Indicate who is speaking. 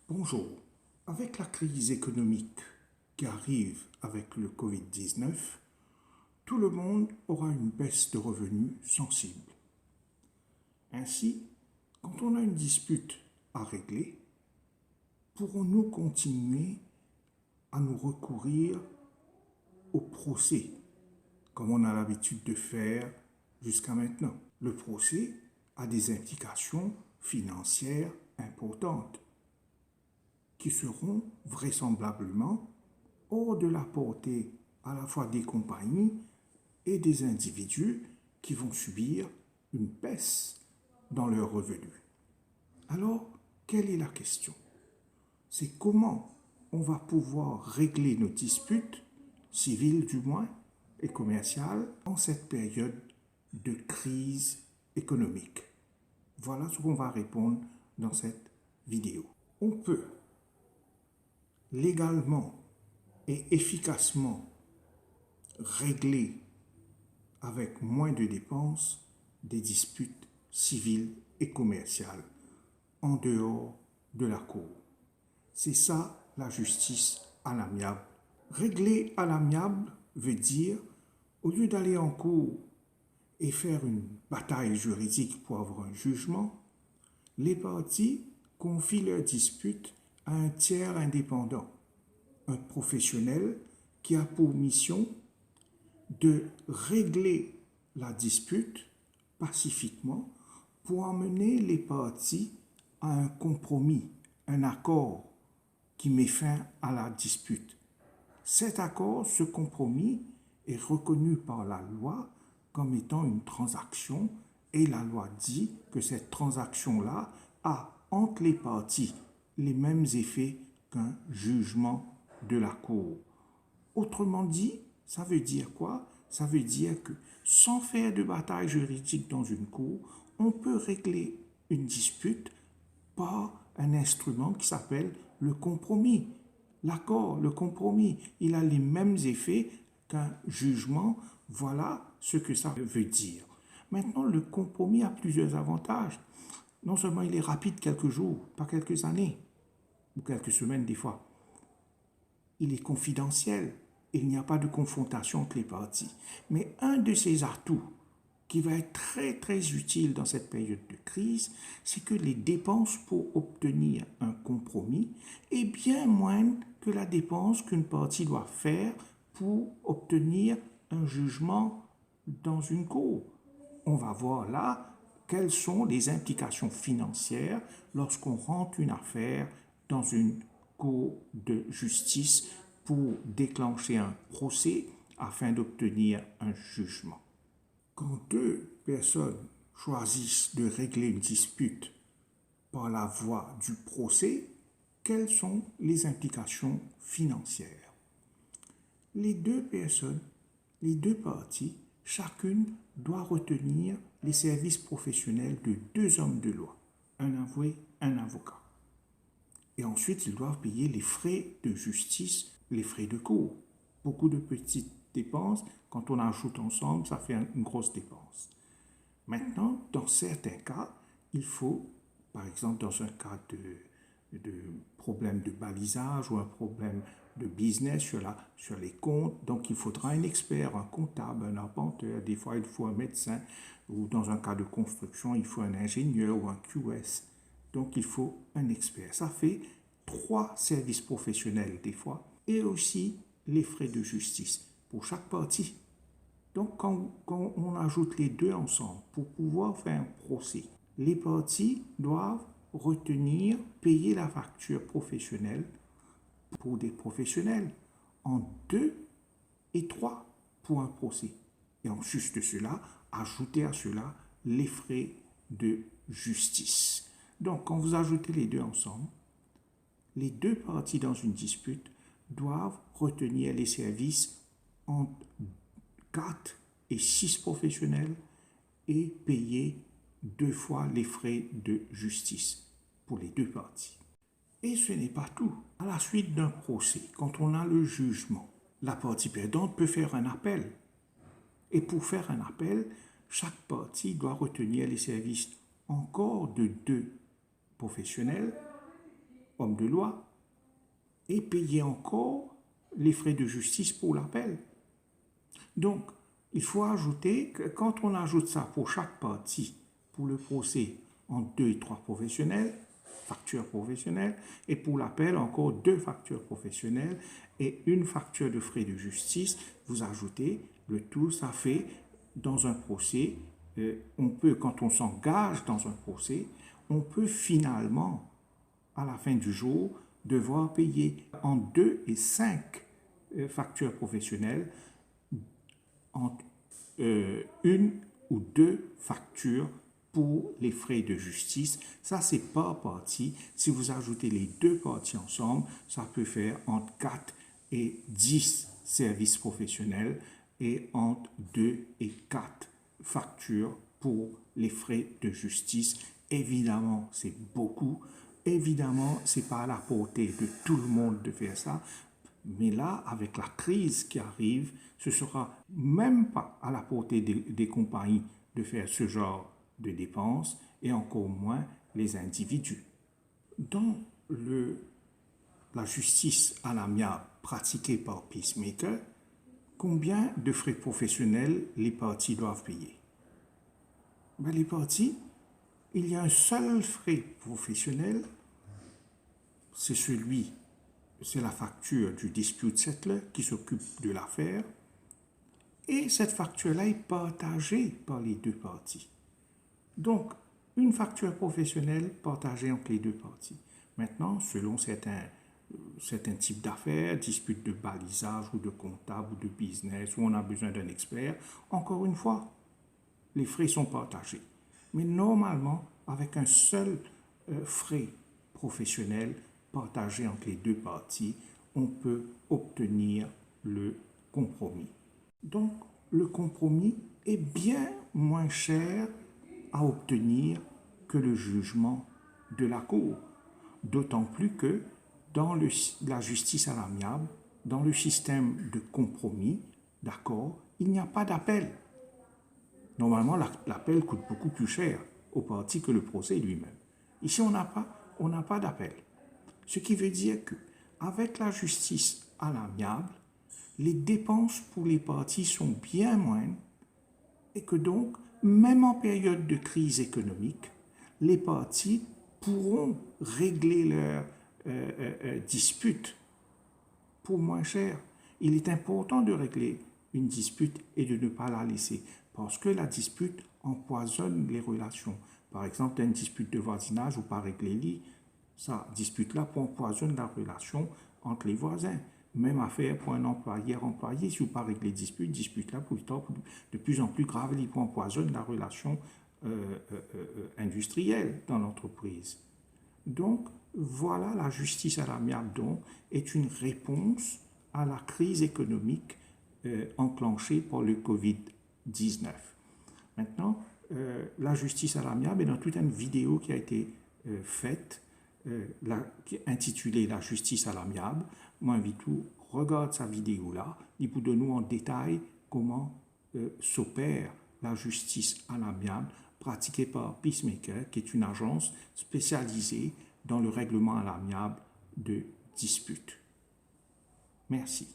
Speaker 1: Bonjour. Avec la crise économique qui arrive avec le Covid-19, tout le monde aura une baisse de revenus sensible. Ainsi, quand on a une dispute à régler, pourrons-nous continuer à nous recourir au procès, comme on a l'habitude de faire jusqu'à maintenant? Le procès a des implications financières importantes qui seront vraisemblablement hors de la portée à la fois des compagnies et des individus qui vont subir une baisse dans leurs revenus. Alors, quelle est la question? C'est comment on va pouvoir régler nos disputes, civiles du moins, et commerciales, en cette période de crise économique. Voilà ce qu'on va répondre dans cette vidéo. On peut légalement et efficacement régler avec moins de dépenses des disputes civiles et commerciales en dehors de la cour. C'est ça la justice à l'amiable. Régler à l'amiable veut dire, au lieu d'aller en cour et faire une bataille juridique pour avoir un jugement, les parties confient leur dispute à un tiers indépendant, un professionnel qui a pour mission de régler la dispute pacifiquement pour emmener les parties à un compromis, un accord qui met fin à la dispute. Cet accord, ce compromis, est reconnu par la loi comme étant une transaction et la loi dit que cette transaction-là a entre les parties les mêmes effets qu'un jugement de la cour. Autrement dit, ça veut dire quoi? Ça veut dire que sans faire de bataille juridique dans une cour, on peut régler une dispute par un instrument qui s'appelle le compromis. L'accord, le compromis, il a les mêmes effets qu'un jugement. Voilà ce que ça veut dire. Maintenant, le compromis a plusieurs avantages. Non seulement il est rapide quelques jours, pas quelques années, ou quelques semaines des fois. Il est confidentiel. Il n'y a pas de confrontation entre les parties. Mais un de ses atouts qui va être très très utile dans cette période de crise, c'est que les dépenses pour obtenir un compromis est bien moindre que la dépense qu'une partie doit faire pour obtenir un jugement dans une cour. On va voir là quelles sont les implications financières lorsqu'on rentre une affaire dans une cour de justice pour déclencher un procès afin d'obtenir un jugement. Quand deux personnes choisissent de régler une dispute par la voie du procès, quelles sont les implications financières? Les deux personnes, les deux parties, chacune doit retenir les services professionnels de deux hommes de loi, un avoué, un avocat. Et ensuite, ils doivent payer les frais de justice, les frais de cour. Beaucoup de petites dépenses, quand on ajoute ensemble, ça fait une grosse dépense. Maintenant, dans certains cas, il faut, par exemple dans un cas de problème de balisage ou un problème de business sur les comptes, donc il faudra un expert, un comptable, un arpenteur, des fois il faut un médecin, ou dans un cas de construction, il faut un ingénieur ou un QS. Donc il faut un expert. Ça fait 3 services professionnels des fois, et aussi les frais de justice pour chaque partie. Donc quand on ajoute les deux ensemble pour pouvoir faire un procès, les parties doivent retenir, payer la facture professionnelle pour des professionnels en 2 et 3 pour un procès. Et en plus de cela, ajouter à cela les frais de justice. Donc, quand vous ajoutez les deux ensemble, les deux parties dans une dispute doivent retenir les services entre 4 et 6 professionnels et payer 2 fois les frais de justice pour les deux parties. Et ce n'est pas tout. À la suite d'un procès, quand on a le jugement, la partie perdante peut faire un appel. Et pour faire un appel, chaque partie doit retenir les services encore de 2 professionnels homme de loi et payer encore les frais de justice pour l'appel. Donc, il faut ajouter que quand on ajoute ça pour chaque partie, pour le procès en 2 et 3 professionnels, factures professionnelles, et pour l'appel encore 2 factures professionnelles et une facture de frais de justice, vous ajoutez le tout, ça fait dans un procès, on peut, quand on s'engage dans un procès, on peut finalement, à la fin du jour, devoir payer en 2 et 5 factures professionnelles, entre une ou 2 factures pour les frais de justice. Ça, c'est par partie. Si vous ajoutez les 2 parties ensemble, ça peut faire entre 4 et 10 services professionnels et entre 2 et 4 factures pour les frais de justice. Évidemment, c'est beaucoup. Évidemment, ce n'est pas à la portée de tout le monde de faire ça. Mais là, avec la crise qui arrive, ce sera même pas à la portée des compagnies de faire ce genre de dépenses et encore moins les individus. Dans la justice à l'amiable pratiquée par Peacemaker, combien de frais professionnels les parties doivent payer? Les parties, il y a un seul frais professionnel, c'est la facture du dispute settler qui s'occupe de l'affaire, et cette facture-là est partagée par les 2 parties. Donc, une facture professionnelle partagée entre les 2 parties. Maintenant, selon certains types d'affaires, disputes de balisage ou de comptable ou de business, où on a besoin d'un expert, encore une fois, les frais sont partagés. Mais normalement, avec un seul frais professionnel partagé entre les 2 parties, on peut obtenir le compromis. Donc, le compromis est bien moins cher à obtenir que le jugement de la Cour. D'autant plus que dans la justice à l'amiable, dans le système de compromis, d'accord, il n'y a pas d'appel. Normalement, l'appel coûte beaucoup plus cher aux parties que le procès lui-même. Ici, on n'a pas d'appel. Ce qui veut dire qu'avec la justice à l'amiable, les dépenses pour les parties sont bien moindres et que donc, même en période de crise économique, les parties pourront régler leurs disputes pour moins cher. Il est important de régler une dispute et de ne pas la laisser parce que la dispute empoisonne les relations. Par exemple, une dispute de voisinage ou pas régler ça dispute-là empoisonne la relation entre les voisins. Même affaire pour un employeur-employé, si vous ne pas régler dispute-là, de plus en plus grave, il empoisonne la relation industrielle dans l'entreprise. Donc, voilà, la justice à l'amiable donc est une réponse à la crise économique enclenchée par le Covid-19. Maintenant, la justice à l'amiable est dans toute une vidéo qui a été faite, intitulée « La justice à l'amiable ». Moi, invite tout, regarde sa vidéo-là, il vous donne en détail comment s'opère la justice à l'amiable pratiquée par Peacemaker, qui est une agence spécialisée dans le règlement à l'amiable de disputes. Merci.